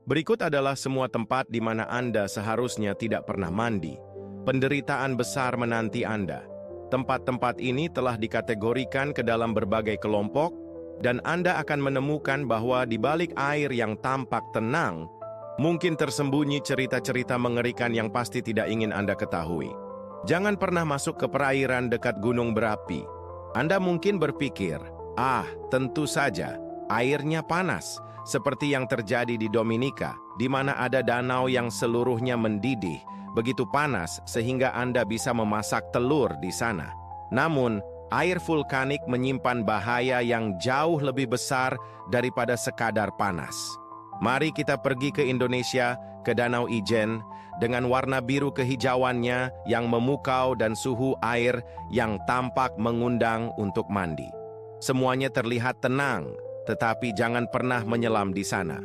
Berikut adalah semua tempat di mana Anda seharusnya tidak pernah mandi. Penderitaan besar menanti Anda. Tempat-tempat ini telah dikategorikan ke dalam berbagai kelompok, dan Anda akan menemukan bahwa di balik air yang tampak tenang, mungkin tersembunyi cerita-cerita mengerikan yang pasti tidak ingin Anda ketahui. Jangan pernah masuk ke perairan dekat gunung berapi. Anda mungkin berpikir, tentu saja, airnya panas, seperti yang terjadi di Dominika, di mana ada danau yang seluruhnya mendidih, begitu panas sehingga Anda bisa memasak telur di sana. Namun, air vulkanik menyimpan bahaya yang jauh lebih besar daripada sekadar panas. Mari kita pergi ke Indonesia, ke Danau Ijen, dengan warna biru kehijauannya yang memukau dan suhu air yang tampak mengundang untuk mandi. Semuanya terlihat tenang, tetapi jangan pernah menyelam di sana.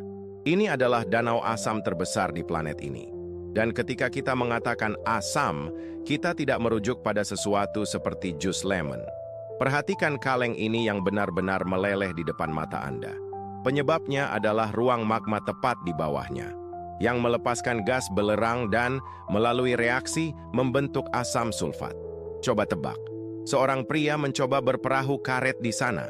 Ini adalah danau asam terbesar di planet ini. Dan ketika kita mengatakan asam, kita tidak merujuk pada sesuatu seperti jus lemon. Perhatikan kaleng ini yang benar-benar meleleh di depan mata Anda. Penyebabnya adalah ruang magma tepat di bawahnya, yang melepaskan gas belerang dan melalui reaksi membentuk asam sulfat. Coba tebak, seorang pria mencoba berperahu karet di sana.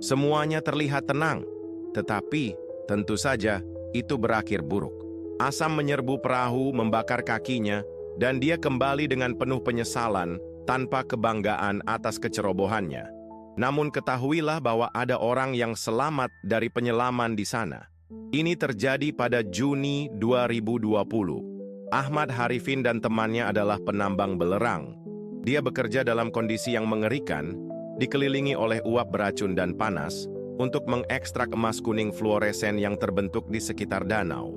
Semuanya terlihat tenang, tetapi tentu saja itu berakhir buruk. Asam menyerbu perahu, membakar kakinya, dan dia kembali dengan penuh penyesalan tanpa kebanggaan atas kecerobohannya. Namun ketahuilah bahwa ada orang yang selamat dari penyelaman di sana. Ini terjadi pada Juni 2020. Ahmad Harifin dan temannya adalah penambang belerang. Dia bekerja dalam kondisi yang mengerikan, dikelilingi oleh uap beracun dan panas, untuk mengekstrak emas kuning fluoresen yang terbentuk di sekitar danau.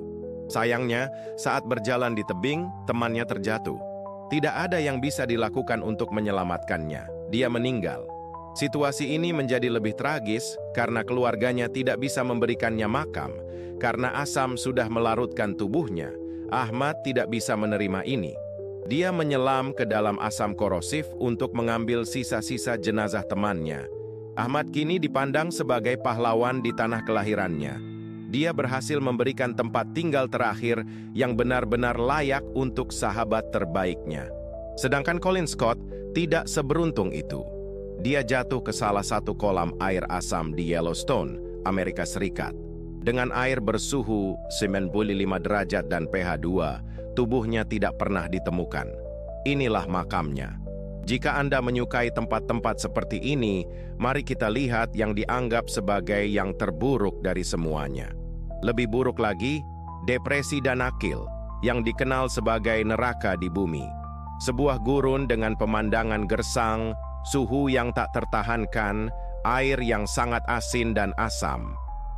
Sayangnya, saat berjalan di tebing, temannya terjatuh. Tidak ada yang bisa dilakukan untuk menyelamatkannya. Dia meninggal. Situasi ini menjadi lebih tragis karena keluarganya tidak bisa memberikannya makam. Karena asam sudah melarutkan tubuhnya, Ahmad tidak bisa menerima ini. Dia menyelam ke dalam asam korosif untuk mengambil sisa-sisa jenazah temannya. Ahmad kini dipandang sebagai pahlawan di tanah kelahirannya. Dia berhasil memberikan tempat tinggal terakhir yang benar-benar layak untuk sahabat terbaiknya. Sedangkan Colin Scott tidak seberuntung itu. Dia jatuh ke salah satu kolam air asam di Yellowstone, Amerika Serikat. Dengan air bersuhu 95 derajat dan pH 2, tubuhnya tidak pernah ditemukan. Inilah makamnya. Jika Anda menyukai tempat-tempat seperti ini, mari kita lihat yang dianggap sebagai yang terburuk dari semuanya. Lebih buruk lagi, depresi Danakil, yang dikenal sebagai neraka di bumi. Sebuah gurun dengan pemandangan gersang, suhu yang tak tertahankan, air yang sangat asin dan asam.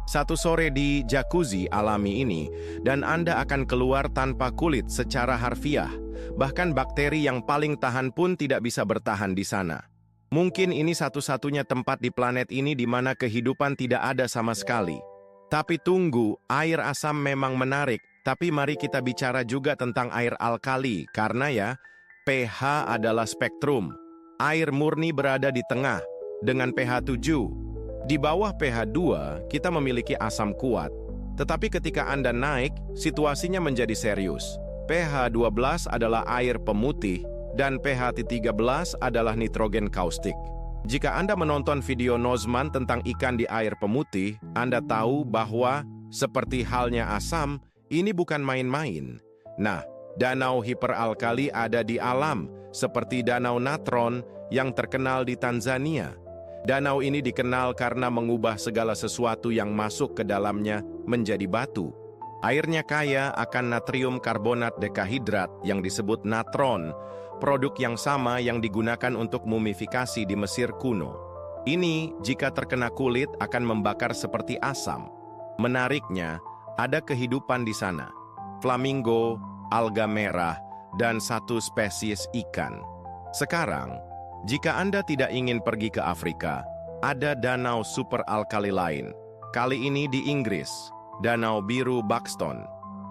Satu sore di jacuzzi alami ini, dan Anda akan keluar tanpa kulit secara harfiah. Bahkan bakteri yang paling tahan pun tidak bisa bertahan di sana. Mungkin ini satu-satunya tempat di planet ini di mana kehidupan tidak ada sama sekali. Tapi tunggu, air asam memang menarik. Tapi mari kita bicara juga tentang air alkali, karena ya, pH adalah spektrum. Air murni berada di tengah, dengan pH 7. Di bawah pH 2, kita memiliki asam kuat. Tetapi ketika Anda naik, situasinya menjadi serius. pH 12 adalah air pemutih, dan pH 13 adalah nitrogen kaustik. Jika Anda menonton video Nozman tentang ikan di air pemutih, Anda tahu bahwa, seperti halnya asam, ini bukan main-main. Nah, danau hiperalkali ada di alam, seperti Danau Natron yang terkenal di Tanzania. Danau ini dikenal karena mengubah segala sesuatu yang masuk ke dalamnya menjadi batu. Airnya kaya akan natrium karbonat dekahidrat yang disebut natron, produk yang sama yang digunakan untuk mumifikasi di Mesir kuno. Ini, jika terkena kulit, akan membakar seperti asam. Menariknya, ada kehidupan di sana. Flamingo, alga merah, dan satu spesies ikan. Sekarang, jika Anda tidak ingin pergi ke Afrika, ada danau superalkali lain. Kali ini di Inggris, Danau Biru Buxton.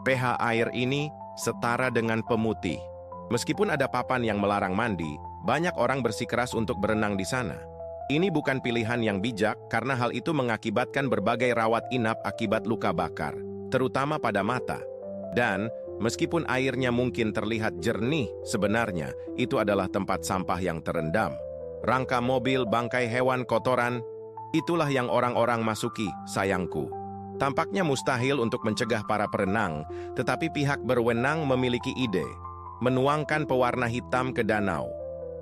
pH air ini setara dengan pemutih. Meskipun ada papan yang melarang mandi, banyak orang bersikeras untuk berenang di sana. Ini bukan pilihan yang bijak karena hal itu mengakibatkan berbagai rawat inap akibat luka bakar. terutama pada mata. Dan meskipun airnya mungkin terlihat jernih, sebenarnya itu adalah tempat sampah yang terendam. Rangka mobil, bangkai hewan, kotoran, itulah yang orang-orang masuki, sayangku. Tampaknya mustahil untuk mencegah para perenang, tetapi pihak berwenang memiliki ide, menuangkan pewarna hitam ke danau.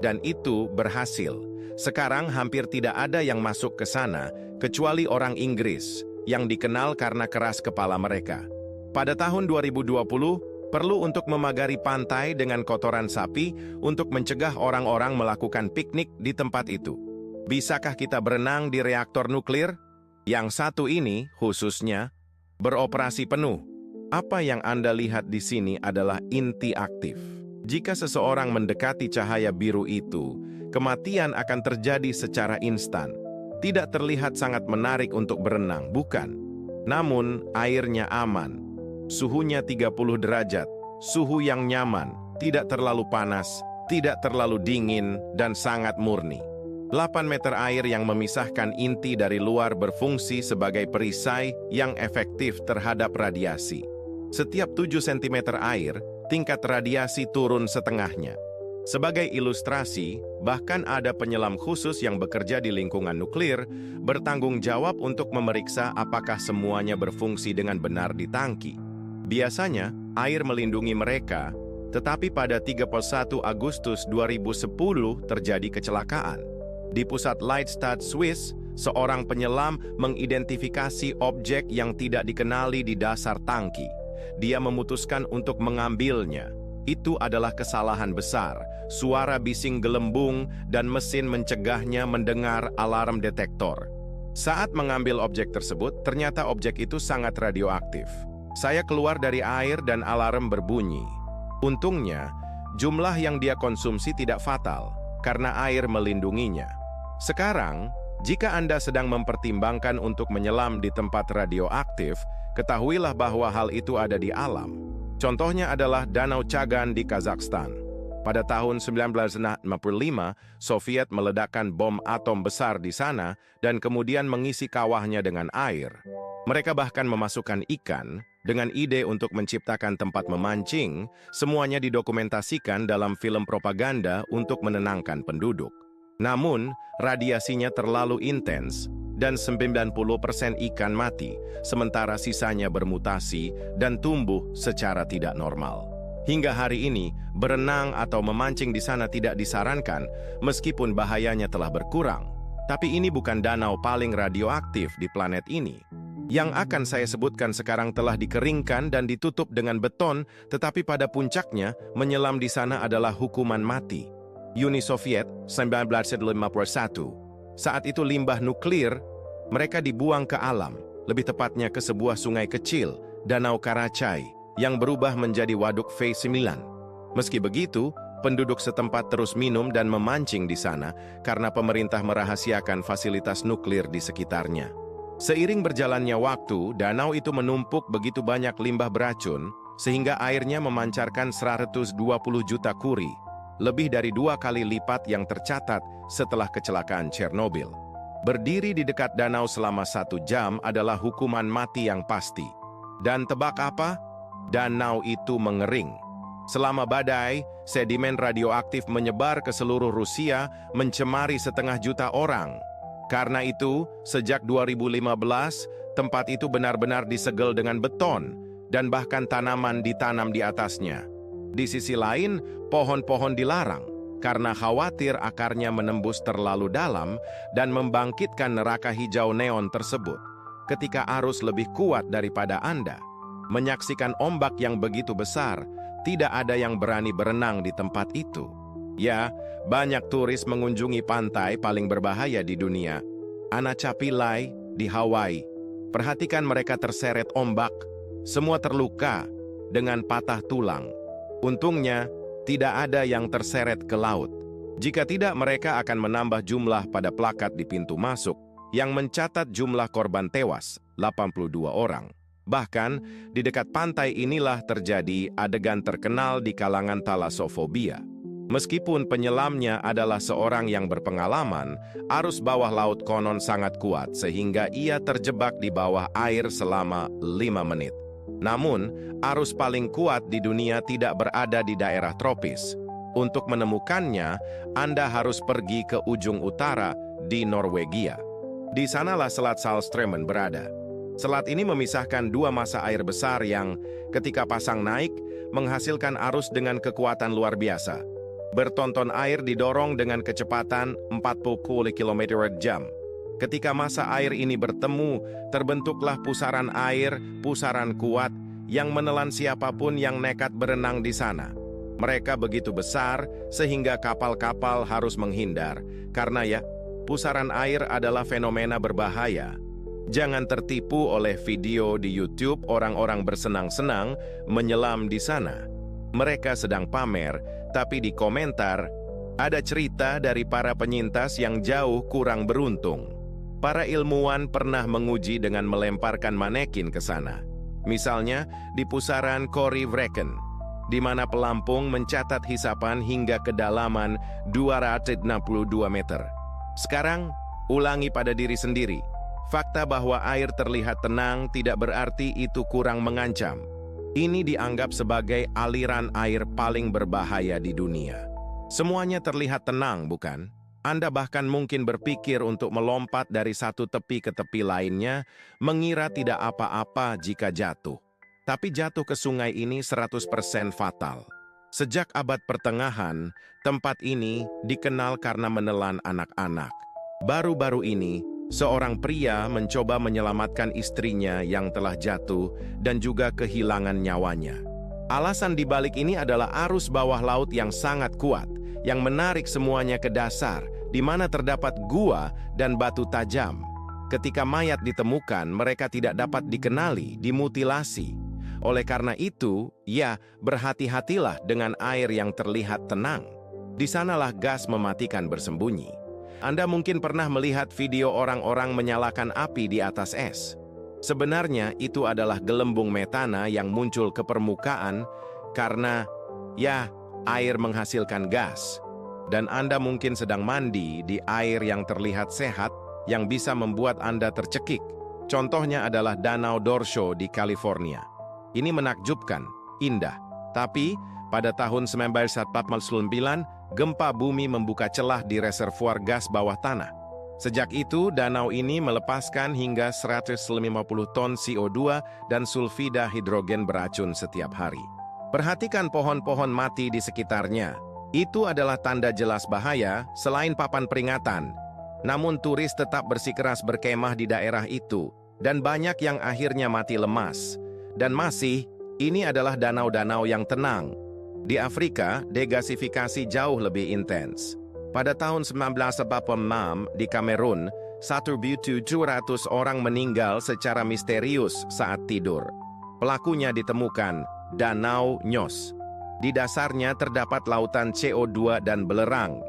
Dan itu berhasil. Sekarang hampir tidak ada yang masuk ke sana, kecuali orang Inggris, yang dikenal karena keras kepala mereka. Pada tahun 2020, perlu untuk memagari pantai dengan kotoran sapi untuk mencegah orang-orang melakukan piknik di tempat itu. Bisakah kita berenang di reaktor nuklir? Yang satu ini, khususnya, beroperasi penuh. Apa yang Anda lihat di sini adalah inti aktif. Jika seseorang mendekati cahaya biru itu, kematian akan terjadi secara instan. Tidak terlihat sangat menarik untuk berenang, bukan? Namun, airnya aman. Suhunya 30 derajat, suhu yang nyaman, tidak terlalu panas, tidak terlalu dingin, dan sangat murni. 8 meter air yang memisahkan inti dari luar berfungsi sebagai perisai yang efektif terhadap radiasi. Setiap 7 cm air, tingkat radiasi turun setengahnya. Sebagai ilustrasi, bahkan ada penyelam khusus yang bekerja di lingkungan nuklir, bertanggung jawab untuk memeriksa apakah semuanya berfungsi dengan benar di tangki. Biasanya, air melindungi mereka, tetapi pada 31 Agustus 2010 terjadi kecelakaan. Di pusat Leidstad, Swiss, seorang penyelam mengidentifikasi objek yang tidak dikenali di dasar tangki. Dia memutuskan untuk mengambilnya. Itu adalah kesalahan besar. Suara bising gelembung dan mesin mencegahnya mendengar alarm detektor. Saat mengambil objek tersebut, ternyata objek itu sangat radioaktif. Saya keluar dari air dan alarm berbunyi. Untungnya, jumlah yang dia konsumsi tidak fatal, karena air melindunginya. Sekarang, jika Anda sedang mempertimbangkan untuk menyelam di tempat radioaktif, ketahuilah bahwa hal itu ada di alam. Contohnya adalah Danau Chagan di Kazakhstan. Pada tahun 1965, Soviet meledakkan bom atom besar di sana dan kemudian mengisi kawahnya dengan air. Mereka bahkan memasukkan ikan dengan ide untuk menciptakan tempat memancing. Semuanya didokumentasikan dalam film propaganda untuk menenangkan penduduk. Namun, radiasinya terlalu intens dan 90% ikan mati, sementara sisanya bermutasi dan tumbuh secara tidak normal. Hingga hari ini, berenang atau memancing di sana tidak disarankan meskipun bahayanya telah berkurang. Tapi ini bukan danau paling radioaktif di planet ini. Yang akan saya sebutkan sekarang telah dikeringkan dan ditutup dengan beton, tetapi pada puncaknya, menyelam di sana adalah hukuman mati. Uni Soviet, 1951. Saat itu limbah nuklir, mereka dibuang ke alam, lebih tepatnya ke sebuah sungai kecil, Danau Karachay, yang berubah menjadi waduk V9. Meski begitu, penduduk setempat terus minum dan memancing di sana karena pemerintah merahasiakan fasilitas nuklir di sekitarnya. Seiring berjalannya waktu, danau itu menumpuk begitu banyak limbah beracun, sehingga airnya memancarkan 120 juta kuri, lebih dari 2 kali lipat yang tercatat setelah kecelakaan Chernobyl. Berdiri di dekat danau selama 1 jam adalah hukuman mati yang pasti. Dan tebak apa? Danau itu mengering. Selama badai, sedimen radioaktif menyebar ke seluruh Rusia, mencemari 500 juta orang. Karena itu, sejak 2015, tempat itu benar-benar disegel dengan beton, dan bahkan tanaman ditanam di atasnya. Di sisi lain, pohon-pohon dilarang, karena khawatir akarnya menembus terlalu dalam dan membangkitkan neraka hijau neon tersebut. Ketika arus lebih kuat daripada Anda, menyaksikan ombak yang begitu besar, tidak ada yang berani berenang di tempat itu. Ya, banyak turis mengunjungi pantai paling berbahaya di dunia, Anachapilai di Hawaii. Perhatikan mereka terseret ombak, semua terluka dengan patah tulang. Untungnya, tidak ada yang terseret ke laut. Jika tidak, mereka akan menambah jumlah pada plakat di pintu masuk, yang mencatat jumlah korban tewas, 82 orang. Bahkan, di dekat pantai inilah terjadi adegan terkenal di kalangan talassofobia. Meskipun penyelamnya adalah seorang yang berpengalaman, arus bawah laut konon sangat kuat sehingga ia terjebak di bawah air selama 5 menit. Namun, arus paling kuat di dunia tidak berada di daerah tropis. Untuk menemukannya, Anda harus pergi ke ujung utara di Norwegia. Di sanalah Selat Saltstraumen berada. Selat ini memisahkan dua masa air besar yang, ketika pasang naik, menghasilkan arus dengan kekuatan luar biasa. Bertonton air didorong dengan kecepatan 40 km/jam. Ketika masa air ini bertemu, terbentuklah pusaran air, pusaran kuat, yang menelan siapapun yang nekat berenang di sana. Mereka begitu besar, sehingga kapal-kapal harus menghindar. Karena pusaran air adalah fenomena berbahaya. Jangan tertipu oleh video di YouTube orang-orang bersenang-senang menyelam di sana. Mereka sedang pamer, tapi di komentar ada cerita dari para penyintas yang jauh kurang beruntung. Para ilmuwan pernah menguji dengan melemparkan manekin ke sana. Misalnya di pusaran Corrivrekken, di mana pelampung mencatat hisapan hingga kedalaman 262 meter. Sekarang, ulangi pada diri sendiri. Fakta bahwa air terlihat tenang tidak berarti itu kurang mengancam. Ini dianggap sebagai aliran air paling berbahaya di dunia. Semuanya terlihat tenang, bukan? Anda bahkan mungkin berpikir untuk melompat dari satu tepi ke tepi lainnya, mengira tidak apa-apa jika jatuh. Tapi jatuh ke sungai ini 100% fatal. Sejak abad pertengahan, tempat ini dikenal karena menelan anak-anak. Baru-baru ini, seorang pria mencoba menyelamatkan istrinya yang telah jatuh dan juga kehilangan nyawanya. Alasan dibalik ini adalah arus bawah laut yang sangat kuat, yang menarik semuanya ke dasar, di mana terdapat gua dan batu tajam. Ketika mayat ditemukan, mereka tidak dapat dikenali, dimutilasi. Oleh karena itu, berhati-hatilah dengan air yang terlihat tenang. Di sanalah gas mematikan bersembunyi. Anda mungkin pernah melihat video orang-orang menyalakan api di atas es. Sebenarnya itu adalah gelembung metana yang muncul ke permukaan karena, air menghasilkan gas. Dan Anda mungkin sedang mandi di air yang terlihat sehat yang bisa membuat Anda tercekik. Contohnya adalah Danau Dorsho di California. Ini menakjubkan, indah. Tapi, pada tahun 1949, gempa bumi membuka celah di reservoir gas bawah tanah. Sejak itu, danau ini melepaskan hingga 150 ton CO2 dan sulfida hidrogen beracun setiap hari. Perhatikan pohon-pohon mati di sekitarnya. Itu adalah tanda jelas bahaya selain papan peringatan. Namun turis tetap bersikeras berkemah di daerah itu, dan banyak yang akhirnya mati lemas. Dan ini adalah danau-danau yang tenang. Di Afrika, degasifikasi jauh lebih intens. Pada tahun 1946 di Kamerun, 1.700 orang meninggal secara misterius saat tidur. Pelakunya ditemukan, Danau Nyos. Di dasarnya terdapat lautan CO2 dan belerang.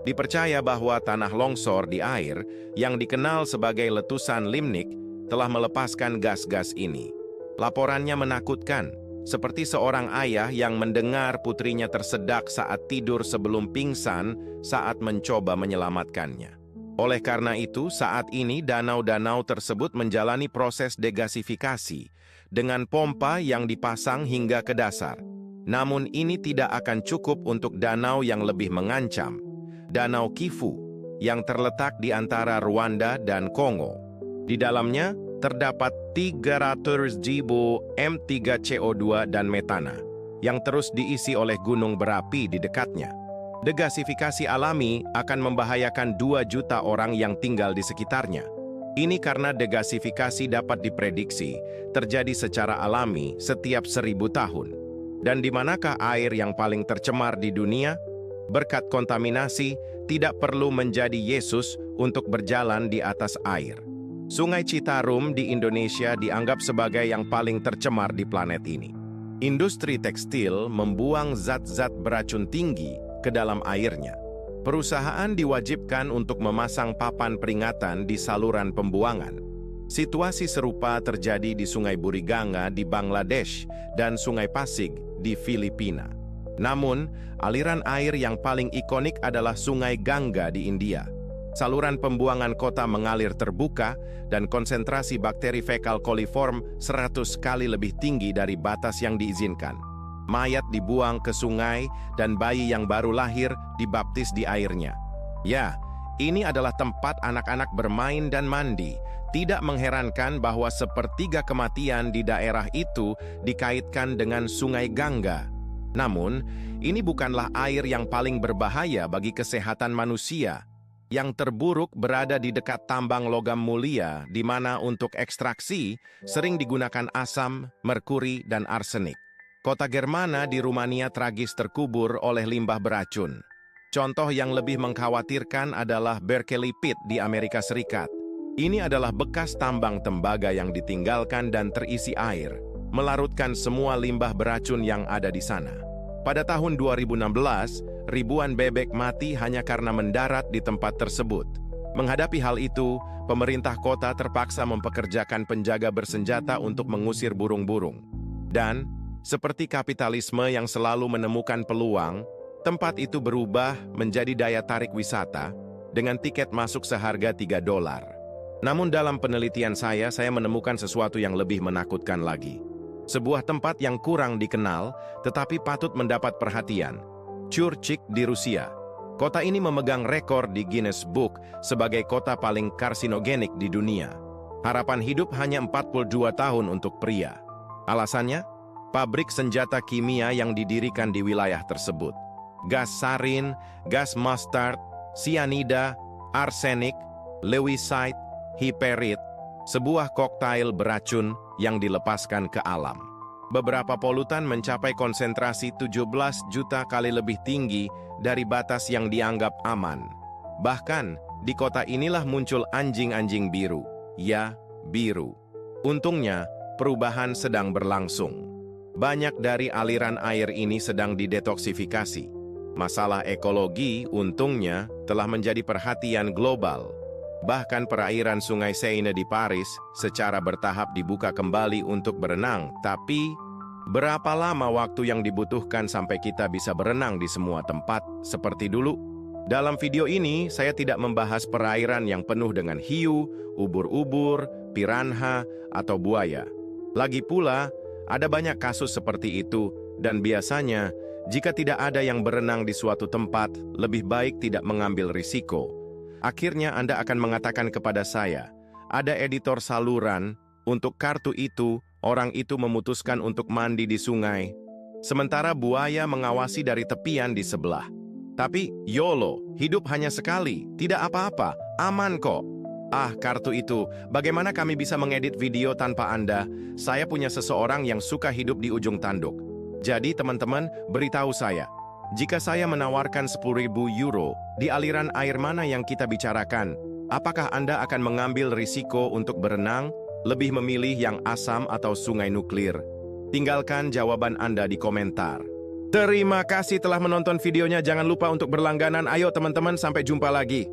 Dipercaya bahwa tanah longsor di air, yang dikenal sebagai letusan limnik, telah melepaskan gas-gas ini. Laporannya menakutkan, seperti seorang ayah yang mendengar putrinya tersedak saat tidur sebelum pingsan saat mencoba menyelamatkannya. Oleh karena itu, saat ini danau-danau tersebut menjalani proses degasifikasi dengan pompa yang dipasang hingga ke dasar. Namun ini tidak akan cukup untuk danau yang lebih mengancam, Danau Kivu, yang terletak di antara Rwanda dan Kongo. Di dalamnya terdapat 300.000 M3CO2 dan metana, yang terus diisi oleh gunung berapi di dekatnya. Degasifikasi alami akan membahayakan 2 juta orang yang tinggal di sekitarnya. Ini karena degasifikasi dapat diprediksi terjadi secara alami setiap 1000 tahun. Dan di manakah air yang paling tercemar di dunia? Berkat kontaminasi, tidak perlu menjadi Yesus untuk berjalan di atas air. Sungai Citarum di Indonesia dianggap sebagai yang paling tercemar di planet ini. Industri tekstil membuang zat-zat beracun tinggi ke dalam airnya. Perusahaan diwajibkan untuk memasang papan peringatan di saluran pembuangan. Situasi serupa terjadi di Sungai Buriganga di Bangladesh dan Sungai Pasig di Filipina. Namun, aliran air yang paling ikonik adalah Sungai Gangga di India. Saluran pembuangan kota mengalir terbuka dan konsentrasi bakteri fekal coliform 100 kali lebih tinggi dari batas yang diizinkan. Mayat dibuang ke sungai dan bayi yang baru lahir dibaptis di airnya. Ya, ini adalah tempat anak-anak bermain dan mandi. Tidak mengherankan bahwa sepertiga kematian di daerah itu dikaitkan dengan Sungai Gangga. Namun, ini bukanlah air yang paling berbahaya bagi kesehatan manusia. Yang terburuk berada di dekat tambang logam mulia, di mana untuk ekstraksi sering digunakan asam, merkuri, dan arsenik. Kota Germana di Rumania tragis terkubur oleh limbah beracun. Contoh yang lebih mengkhawatirkan adalah Berkeley Pit di Amerika Serikat. Ini adalah bekas tambang tembaga yang ditinggalkan dan terisi air, melarutkan semua limbah beracun yang ada di sana. Pada tahun 2016, ribuan bebek mati hanya karena mendarat di tempat tersebut. Menghadapi hal itu, pemerintah kota terpaksa mempekerjakan penjaga bersenjata untuk mengusir burung-burung. Dan, seperti kapitalisme yang selalu menemukan peluang, tempat itu berubah menjadi daya tarik wisata dengan tiket masuk seharga $3. Namun dalam penelitian saya menemukan sesuatu yang lebih menakutkan lagi. Sebuah tempat yang kurang dikenal, tetapi patut mendapat perhatian. Churchik di Rusia. Kota ini memegang rekor di Guinness Book sebagai kota paling karsinogenik di dunia. Harapan hidup hanya 42 tahun untuk pria. Alasannya? Pabrik senjata kimia yang didirikan di wilayah tersebut. Gas sarin, gas mustard, sianida, arsenik, lewisite, hiperit, sebuah koktail beracun yang dilepaskan ke alam. Beberapa polutan mencapai konsentrasi 17 juta kali lebih tinggi dari batas yang dianggap aman. Bahkan, di kota inilah muncul anjing-anjing biru. Ya, biru. Untungnya, perubahan sedang berlangsung. Banyak dari aliran air ini sedang didetoksifikasi. Masalah ekologi, untungnya, telah menjadi perhatian global. Bahkan perairan Sungai Seine di Paris secara bertahap dibuka kembali untuk berenang. Tapi, berapa lama waktu yang dibutuhkan sampai kita bisa berenang di semua tempat seperti dulu? Dalam video ini, saya tidak membahas perairan yang penuh dengan hiu, ubur-ubur, piranha, atau buaya. Lagi pula, ada banyak kasus seperti itu, dan biasanya, jika tidak ada yang berenang di suatu tempat, lebih baik tidak mengambil risiko. Akhirnya Anda akan mengatakan kepada saya, ada editor saluran, untuk kartu itu, orang itu memutuskan untuk mandi di sungai. Sementara buaya mengawasi dari tepian di sebelah. Tapi, YOLO, hidup hanya sekali, tidak apa-apa, aman kok. Ah, kartu itu, bagaimana kami bisa mengedit video tanpa Anda? Saya punya seseorang yang suka hidup di ujung tanduk. Jadi teman-teman, beritahu saya, jika saya menawarkan 10.000 euro, di aliran air mana yang kita bicarakan, apakah Anda akan mengambil risiko untuk berenang, lebih memilih yang asam atau sungai nuklir? Tinggalkan jawaban Anda di komentar. Terima kasih telah menonton videonya, jangan lupa untuk berlangganan. Ayo teman-teman, sampai jumpa lagi.